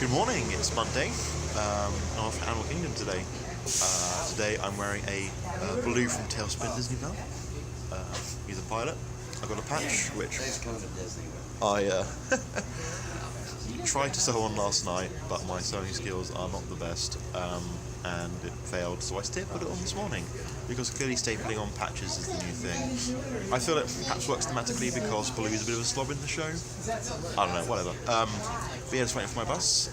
Good morning, it's Monday, of Animal Kingdom today. Today I'm wearing a Baloo from Tailspin Disneyland. He's a pilot. I've got a patch, which I tried to sew on last night, but my sewing skills are not the best, and it failed, so I still put it on this morning, because clearly stapling on patches is the new thing. I feel it perhaps works thematically because Baloo is a bit of a slob in the show. I don't know, whatever. But yeah, just waiting for my bus,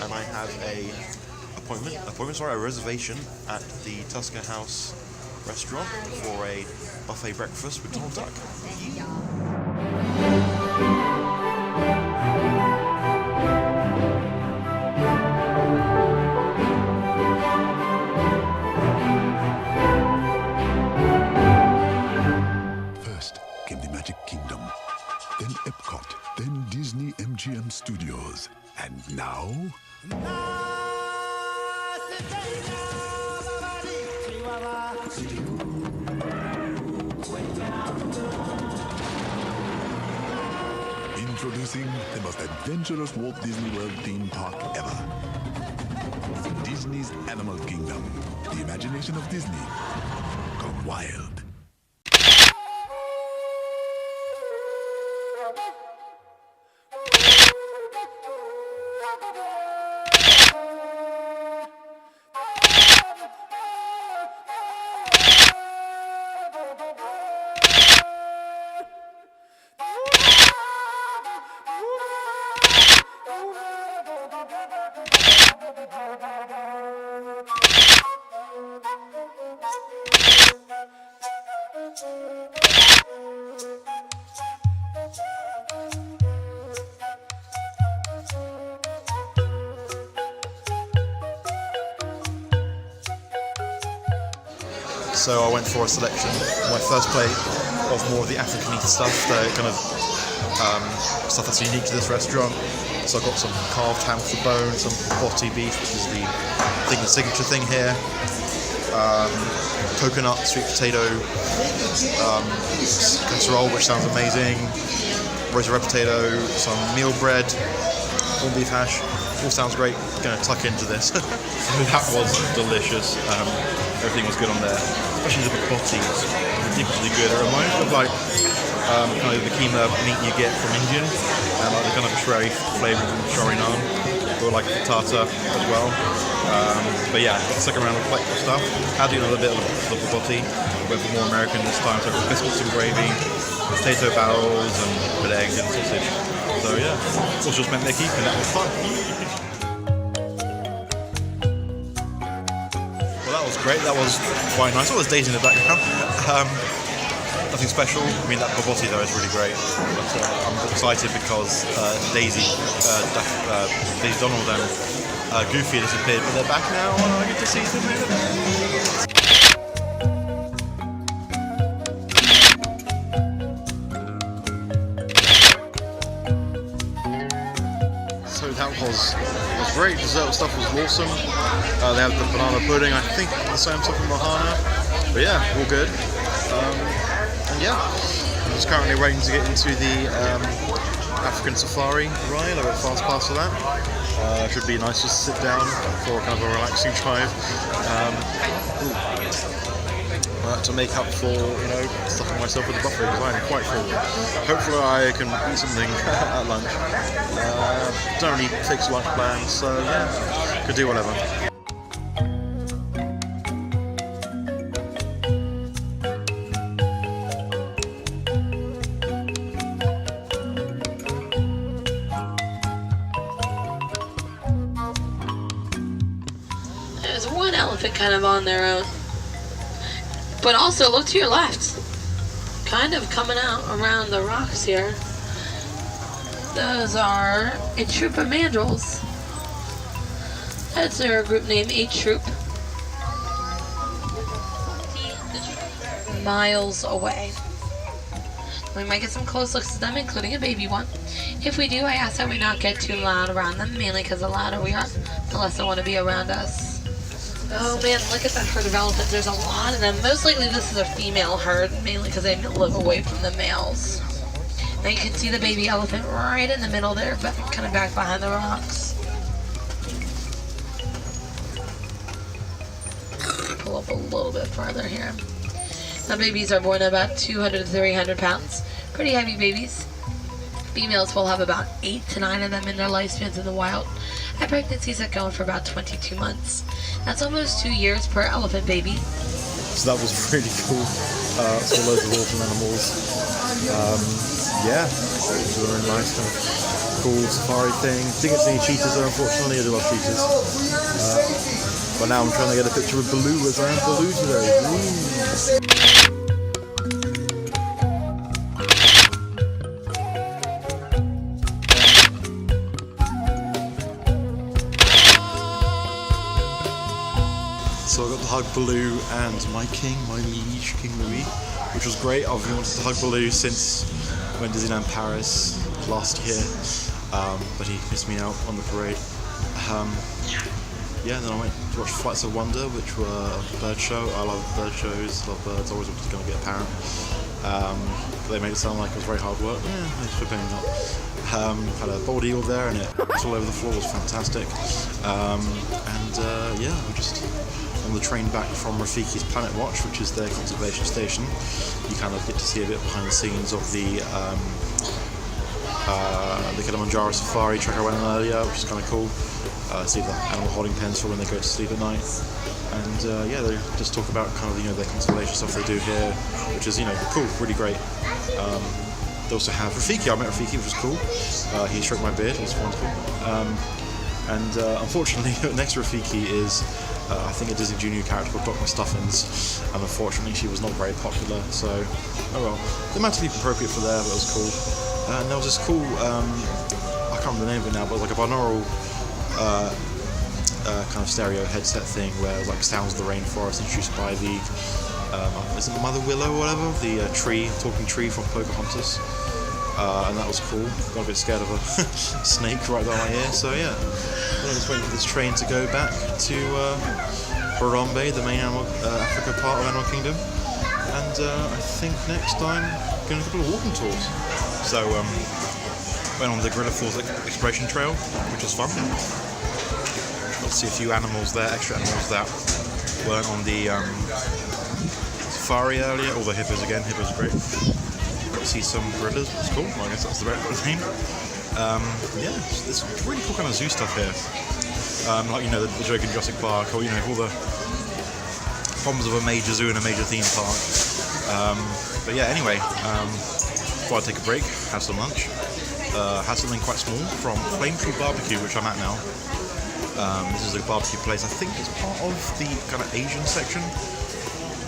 and I have a reservation at the Tusker House restaurant for a buffet breakfast with Donald Duck. First came the Magic Kingdom, then Epcot, then Disney MGM Studios, and now... Introducing the most adventurous Walt Disney World theme park ever. Disney's Animal Kingdom. The imagination of Disney gone wild. So I went for a selection, my first plate of more of the African stuff, the kind of stuff that's unique to this restaurant. So I got some carved ham with the bone, some botti beef, which is the signature thing here, coconut, sweet potato casserole, which sounds amazing, roasted red potato, some meal bread, corned beef hash. All sounds great. Going to tuck into this. That was delicious. Everything was good on there, especially the bottis. Ridiculously good. It reminds me of like kind of the keema meat you get from Indian, and like the kind of sherry flavour from shari naan, or like the tartar as well. But yeah, got the second round of quite good stuff. Adding another bit of the botti, went for more American this time. So I got biscuits and gravy, potato barrels, and a bit of eggs and sausage. So yeah, also just meant they're keeping. That was fun. Well, that was great. That was quite nice. All those days in the background. Nothing special. I mean, that bobotti though is really great. But I'm excited because Daisy Donald and Goofy disappeared, but they're back now, and I get to see them in a bit. So that was great. Dessert stuff was awesome. They have the banana pudding. I think the same stuff in Mohana. But yeah, all good. And yeah, I'm just currently waiting to get into the African Safari ride. I got a fast pass for that. Should be nice just to sit down for kind of a relaxing drive. To make up for, stuffing myself with the buffet because I'm quite full. Hopefully I can eat something at lunch. Don't really fix lunch plans, so yeah, could do whatever. There's one elephant kind of on their own. But also, look to your left. Kind of coming out around the rocks here. Those are a troop of mandrills. That's their group name, a troop. Miles away. We might get some close looks at them, including a baby one. If we do, I ask that we not get too loud around them, mainly because the louder we are, the less they want to be around us. Oh man, look at that herd of elephants. There's a lot of them. Most likely this is a female herd, mainly because they live away from the males. Now you can see the baby elephant right in the middle there, but kind of back behind the rocks. go up a little bit farther here. Now babies are born at about 200 to 300 pounds. Pretty heavy babies. Females will have about 8 to 9 of them in their lifespans in the wild. At pregnancies that go on for about 22 months. That's almost 2 years per elephant baby. So that was really cool. Saw loads of awesome animals. Yeah, it was a really nice kind of cool safari thing. Didn't get to see any cheetahs though, unfortunately. I do love cheetahs. But now I'm trying to get a picture with Baloo as I am Baloo today. Ooh. So I got to hug Baloo and my king, my liege, King Louis, which was great. I've wanted to hug Baloo since I went to Disneyland Paris last year, but he missed me out on the parade. Yeah, then I went to watch Flights of Wonder, which were a bird show. I love bird shows, love birds, always wanted to go and get a parrot. They made it sound like it was very hard work. Yeah, it's maybe not. Had a bald eagle there and it's all over the floor, it was fantastic. Yeah, I'm just on the train back from Rafiki's Planet Watch, which is their conservation station. You kind of get to see a bit behind the scenes of the Kilimanjaro Safari track I went on earlier, which is kind of cool. See the animal holding pens for when they go to sleep at night. And yeah, they just talk about kind of, their conservation stuff they do here, which is, cool, really great. They also have Rafiki. I met Rafiki, which was cool. He stroked my beard, it was wonderful. Unfortunately, next to Rafiki is, I think, a Disney Junior character called Dr. Stuffins, and unfortunately she was not very popular, so, oh well. It might be appropriate for there, but it was cool. And there was this cool, I can't remember the name of it now, but it was like a binaural kind of stereo headset thing where it was like Sounds of the Rainforest, introduced by the, is it Mother Willow or whatever? The talking tree from Pocahontas. And that was cool. Got a bit scared of a snake right down my ear. So yeah, I'm just waiting for this train to go back to Harambe, the main Africa part of Animal Kingdom. And I think next time I'm going to do a couple of walking tours. So went on the Gorilla Falls Exploration Trail, which was fun. Got to see a few animals there, extra animals that weren't on the safari earlier. All the hippos again. Hippos are great. See some gorillas, it's cool, I guess that's the right name. Yeah, there's really cool kind of zoo stuff here. Like, the joke in Jurassic Park, or, all the problems of a major zoo and a major theme park. But yeah, anyway, before I take a break, have some lunch. Had something quite small from Flame Tree Barbecue, which I'm at now. This is a barbecue place, I think it's part of the kind of Asian section.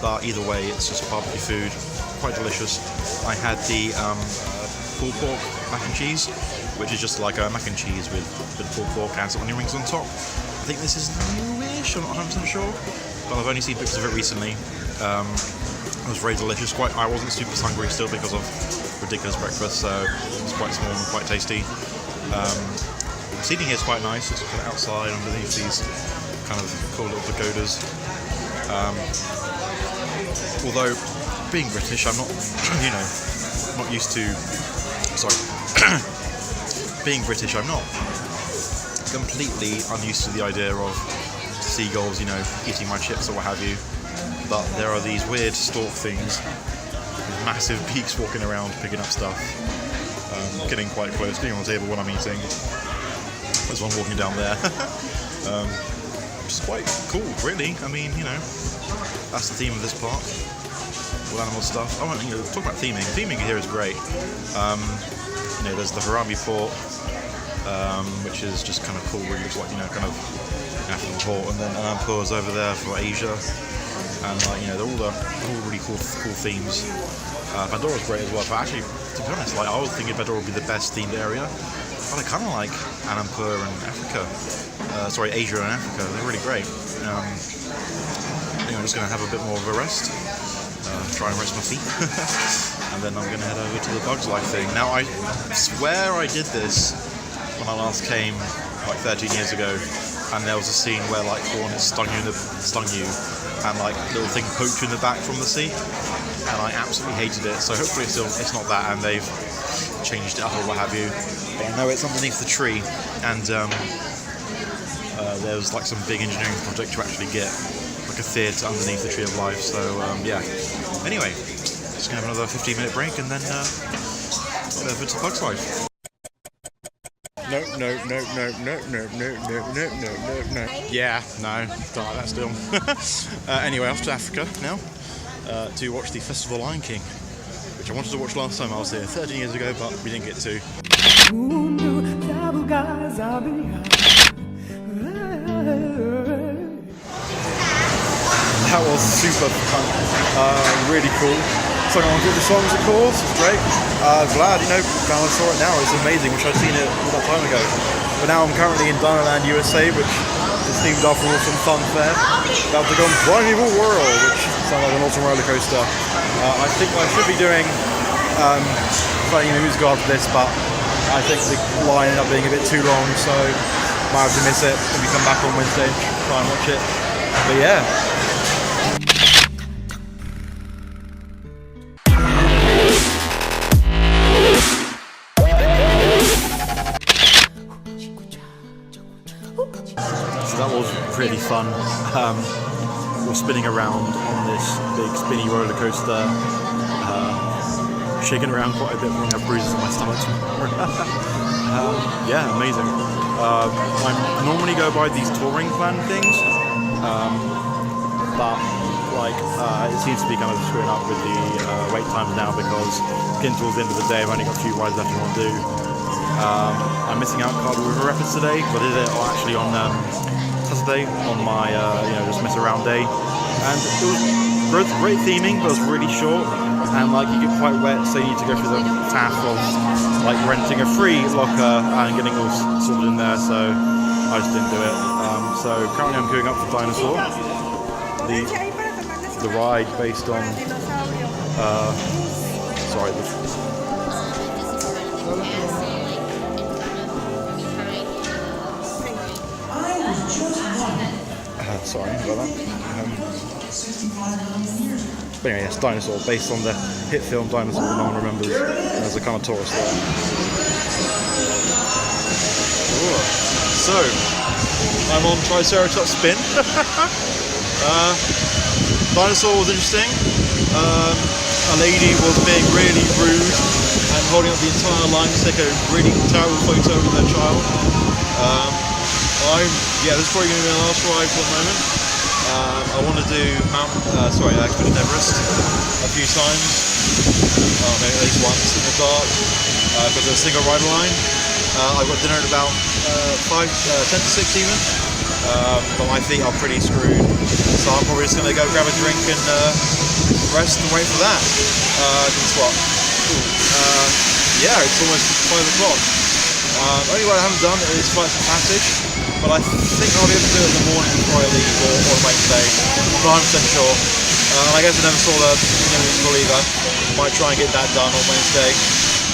But either way, it's just barbecue food, quite delicious. I had the pulled pork mac and cheese, which is just like a mac and cheese with pulled pork and some onion rings on top. I think this is newish, I'm not 100% sure, but I've only seen pictures of it recently. It was very delicious. I wasn't super hungry still because of ridiculous breakfast, so it's quite small and quite tasty. Seating here is quite nice. It's kind of outside underneath these kind of cool little pagodas. Although, being British, I'm not, not used to, being British, I'm not completely unused to the idea of seagulls, eating my chips or what have you. But there are these weird stork things with massive beaks walking around picking up stuff. Getting quite close, getting on the table when I'm eating. There's one walking down there. Which is quite cool, really. I mean, that's the theme of this park. All animal stuff. I want to talk about theming. Theming here is great. There's the Harambe Port, which is just kind of cool. Really looks like kind of African port, and then Anandpur is over there for Asia, and they're all really cool themes. Pandora's great as well. But actually, to be honest, I was thinking Pandora would be the best themed area, but I kind of like Anandpur and Africa. Asia and Africa. They're really great. I think I'm just going to have a bit more of a rest. Try and rest my feet, and then I'm going to head over to the Bugs Life thing. Now, I swear I did this when I last came, like 13 years ago, and there was a scene where hornets stung you, and little thing poked you in the back from the seat, and I absolutely hated it. So hopefully it's not that, and they've changed it up or what have you. But I know it's underneath the tree, and there was some big engineering project to actually get like a theatre underneath the Tree of Life. So yeah. Anyway, just gonna have another 15-minute break and then over to Bugs Life. No. Yeah, no, don't like that still. Anyway, off to Africa now to watch the Festival of the Lion King, which I wanted to watch last time I was here 13 years ago, but we didn't get to. That was super fun, really cool. So on good the songs, of course, it's great. Glad, glad I saw it now. It's amazing, which I'd seen it all that time ago. But now I'm currently in Dinoland, USA, which is themed after an awesome fun fair. About to go on Primeval World, which sounds like an awesome roller coaster. I think I should be doing funny news after this, but I think the line ended up being a bit too long, so might have to miss it when we come back on Wednesday and try and watch it. But yeah. That was really fun. We're spinning around on this big spinny roller coaster, shaking around quite a bit. I have bruises on my stomach. Yeah, amazing. I normally go by these touring plan things, but it seems to be kind of screwing up with the wait times now because getting towards the end of the day, I've only got a few rides left I want to do. I'm missing out Cardiff River Rapids today, but I did it actually on Saturday on my just mess around day, and it was great theming, but it was really short, and you get quite wet, so you need to go through the task of renting a free locker and getting all sorted in there. So I just didn't do it. So currently I'm queuing up for Dinosaur, the ride based on sorry about that. But anyway, yes, Dinosaur, based on the hit film Dinosaur that no one remembers. There's a kind of tourist there. So, I'm on Triceratops spin. Dinosaur was interesting. A lady was being really rude and holding up the entire line to take a really terrible photo with her child. This is probably going to be my last ride for the moment. I want to do Expedition Everest a few times, maybe at least once in the dark, because there's a single rider line. I've got dinner at about 10 to 6 even, but my feet are pretty screwed, so I'm probably just going to go grab a drink and rest and wait for that. Guess what? It's almost 5 o'clock. Only what I haven't done is Flights of Passage, but I think I'll be able to do it in the morning before I leave, or on Wednesday. I'm not 100% sure. I guess I never saw the musical either. Might try and get that done on Wednesday,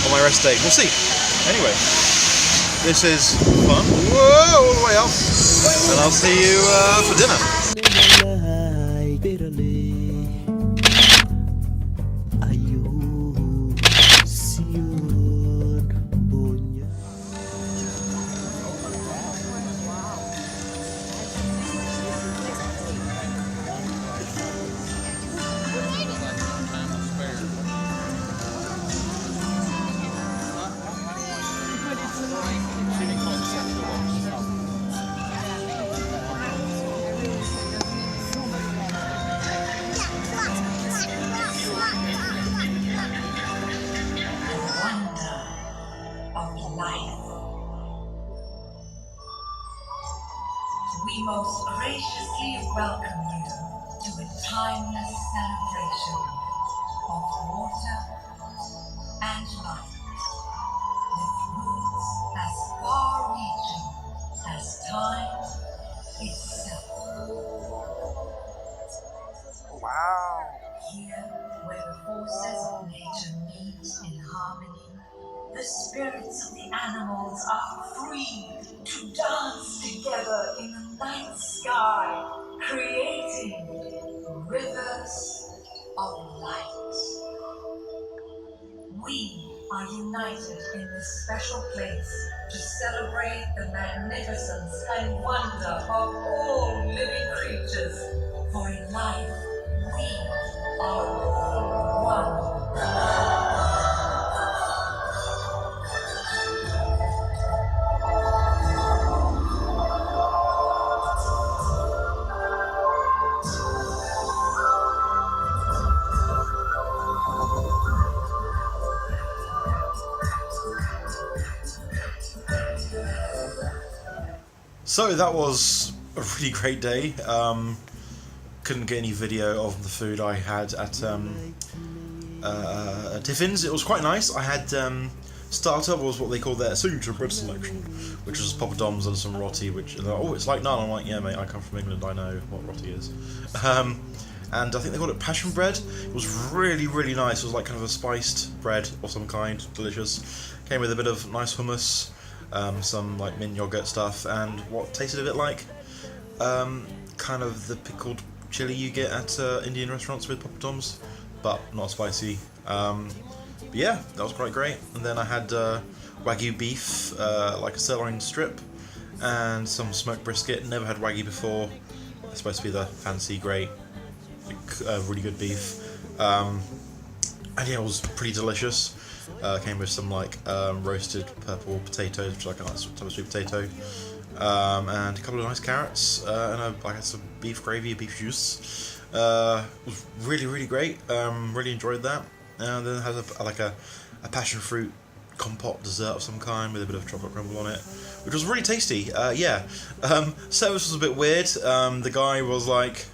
on my rest day. We'll see. Anyway, this is fun. Whoa, all the way up. And I'll see you for dinner. We most graciously welcome you to a timeless celebration of water and light, with roots as far-reaching as time itself. Wow. Here, where the forces of nature meet in harmony, the spirits of the animals are free to dance together in the night sky, creating rivers of light. We are united in this special place to celebrate the magnificence and wonder of all living creatures, For in life, we are all one. So that was a really great day. Couldn't get any video of the food I had at Tiffins. It was quite nice. I had starter was what they call their signature bread selection, which was poppadoms and some roti. Which it's like naan. I'm like, yeah, mate. I come from England. I know what roti is. And I think they called it passion bread. It was really, really nice. It was like kind of a spiced bread of some kind, delicious. Came with a bit of nice hummus. Some like mint yogurt stuff, and what tasted a bit like kind of the pickled chili you get at Indian restaurants with poppadoms, but not spicy. But yeah, that was quite great. And then I had wagyu beef, like a sirloin strip, and some smoked brisket. Never had wagyu before. It's supposed to be the fancy, great, really good beef. And yeah, it was pretty delicious. Came with some like roasted purple potatoes, which is like a nice type of sweet potato, and a couple of nice carrots, and I had some beef gravy, beef juice. It was really, really great. Really enjoyed that. And then it has a passion fruit compote dessert of some kind with a bit of chocolate crumble on it, which was really tasty. Yeah, service was a bit weird. The guy was like,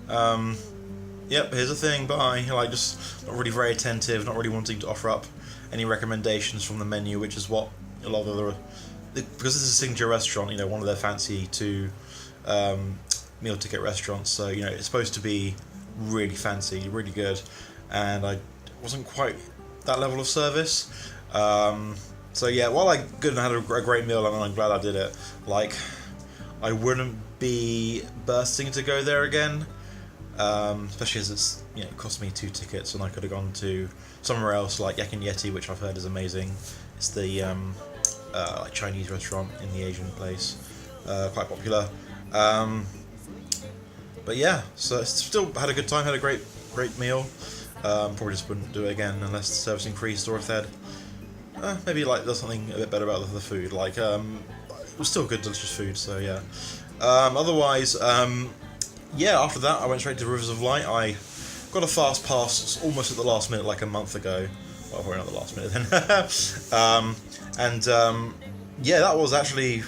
yep, here's a thing, bye. Like, just not really very attentive, not really wanting to offer up any recommendations from the menu, which is what a lot of because this is a signature restaurant, you know, one of their fancy to meal ticket restaurants, so you know it's supposed to be really fancy, really good, and I wasn't quite that level of service. So yeah, while I good and had a great meal, and I'm glad I did it, like I wouldn't be bursting to go there again. Especially as it's, you know, it cost me 2 tickets, and I could have gone to somewhere else like Yak and Yeti, which I've heard is amazing. It's the like Chinese restaurant in the Asian place, quite popular. But yeah, so still had a good time, had a great meal. Probably just wouldn't do it again unless the service increased, or if they'd maybe like there's something a bit better about the food. Like it was still good, delicious food. So yeah. Otherwise. Yeah, after that I went straight to Rivers of Light. I got a fast pass almost at the last minute, like a month ago. Well, probably not the last minute then. Yeah, that was actually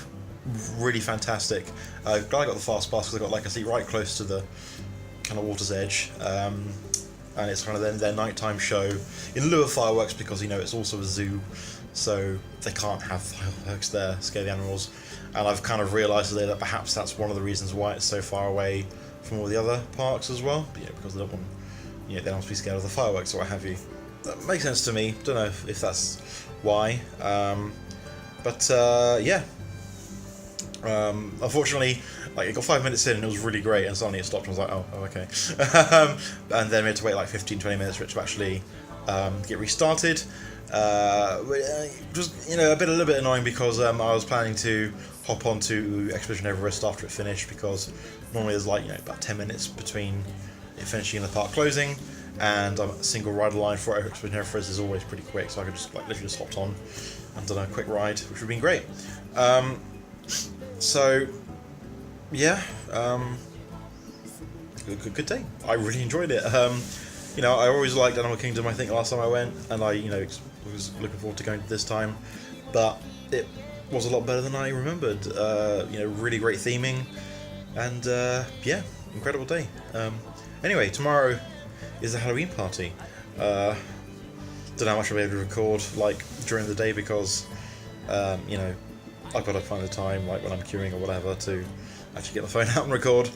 really fantastic. Glad I got the fast pass because I got like a seat right close to the kind of water's edge. And it's kind of their nighttime show in lieu of fireworks, because you know it's also a zoo, so they can't have fireworks there, scare the animals. And I've kind of realised today that perhaps that's one of the reasons why it's so far away from all the other parks as well, because they don't want, they don't want to be scared of the fireworks or what have you. That makes sense to me. Don't know if that's why, but yeah. Unfortunately, like it got 5 minutes in and it was really great, and suddenly it stopped. And I was like, oh okay. And then we had to wait like 15-20 minutes for it to actually get restarted. Just a little bit annoying, because I was planning to hop onto Expedition Everest after it finished, because normally there's like about 10 minutes between it finishing and the park closing, and a single rider line for Expedition Everest is always pretty quick, so I could just literally just hopped on and done a quick ride, which would have been great. So yeah, good day. I really enjoyed it. I always liked Animal Kingdom. I think last time I went, and I was looking forward to going this time, but it was a lot better than I remembered. Really great theming, and yeah, incredible day. Anyway, tomorrow is the Halloween party. Don't know how much I'll be able to record like during the day, because I've got to find the time, like when I'm queuing or whatever, to actually get the phone out and record,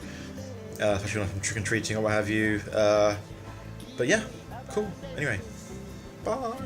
especially when I'm trick-and-treating or what have you. But yeah, cool. Anyway, bye.